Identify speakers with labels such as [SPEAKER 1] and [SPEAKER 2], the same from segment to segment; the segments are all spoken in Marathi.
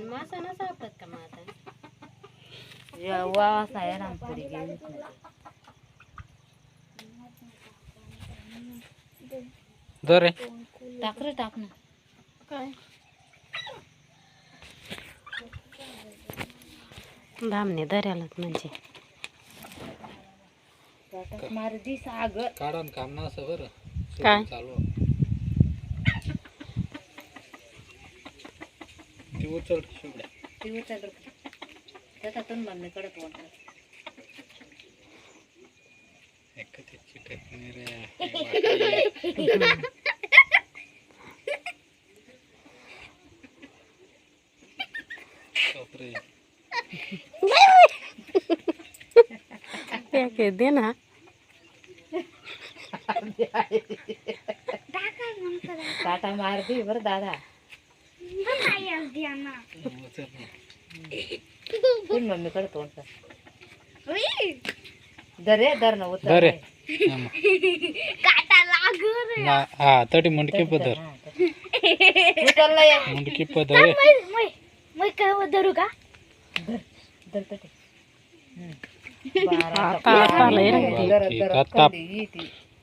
[SPEAKER 1] मासा ना सापडत का मग आता
[SPEAKER 2] वास आहे रामपुरी गेली
[SPEAKER 3] दर
[SPEAKER 2] टाक रे टाक ना
[SPEAKER 1] काय धामणे धरायलाच म्हणजे
[SPEAKER 2] मार दी सागर
[SPEAKER 3] काढून काम ना असं बरं
[SPEAKER 1] काय
[SPEAKER 3] चालू ती उचल शिवड्या
[SPEAKER 2] ती उचल त्याच्यातून मम्मीकडे तोंड
[SPEAKER 3] एक ते चिकट नाही रे बापरे
[SPEAKER 1] के दे ना
[SPEAKER 2] काटा मार दी बरं दादा तून मम्मीकडे तोंड कर दर धर ना उचल
[SPEAKER 3] दर
[SPEAKER 4] काटा लागू रे
[SPEAKER 3] हा तटी मुंडकी पदर
[SPEAKER 2] उचलला ये
[SPEAKER 3] मुंडकी पदर
[SPEAKER 4] मैं काय धरू का
[SPEAKER 2] धर तटी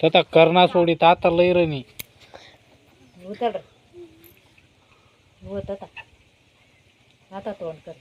[SPEAKER 3] तता करणा सोडी आता लय रनी
[SPEAKER 2] उचल रे होत आता तोंड कर